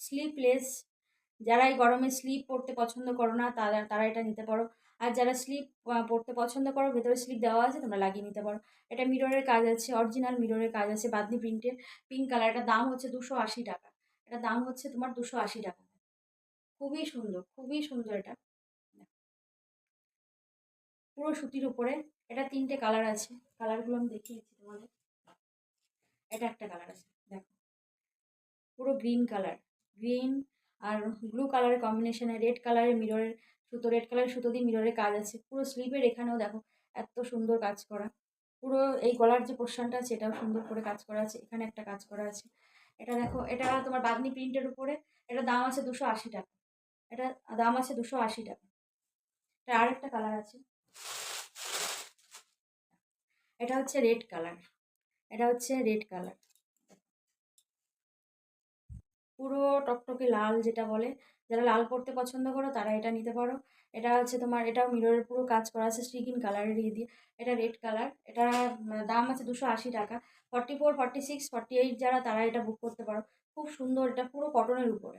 Sleepless, যারা এই গরমে স্লিপ পরতে পছন্দ করো না তারা তারা এটা নিতে পারো। আর যারা স্লিপ পরতে পছন্দ করো, ভেতরে স্লিপ দেওয়া আছে, তোমরা লাগিয়ে নিতে পারো। এটা মিররের কাজ আছে, অরিজিনাল মিররের কাজ আছে, বাদনি প্রিন্টের, পিঙ্ক কালার। এটার দাম হচ্ছে 280 টাকা। এটার দাম হচ্ছে তোমার 280 টাকা। খুবই সুন্দর, খুবই সুন্দর এটা। পুরো সুতির উপরে। এটা 3টে কালার আছে, কালারগুলো আমি দেখিয়ে দিচ্ছি তোমাদের। এটা একটা কালার আছে, দেখো, পুরো গ্রিন কালার, গ্রিন আর ব্লু কালারের কম্বিনেশনে রেড কালারের মিররের সুতো, রেড কালারের সুতো দিয়ে মিররের কাজ আছে। পুরো স্লিভের এখানেও দেখো এত সুন্দর কাজ করা। পুরো এই গলার যে পোর্শনটা আছে এটাও সুন্দর করে কাজ করা আছে, এখানে একটা কাজ করা আছে। এটা দেখো, এটা তোমার বাদনি প্রিন্টের উপরে। এটা দাম আছে 280 টাকা। এটা দাম আছে 280 টাকা। এটা আরেকটা কালার আছে, এটা হচ্ছে রেড কালার। এটা হচ্ছে রেড কালার, পুরো টকটকে লাল যেটা বলে। যারা লাল পরতে পছন্দ করো তারা এটা নিতে পারো। এটা হচ্ছে তোমার, এটাও মিররের পুরো কাজ করা আছে স্ট্রিকিন কালারের দিয়ে। এটা রেড কালার। এটা দাম আছে 280 টাকা। 44, 46, 48 যারা তারা এটা বুক করতে পারো। খুব সুন্দর, এটা পুরো কটনের উপরে।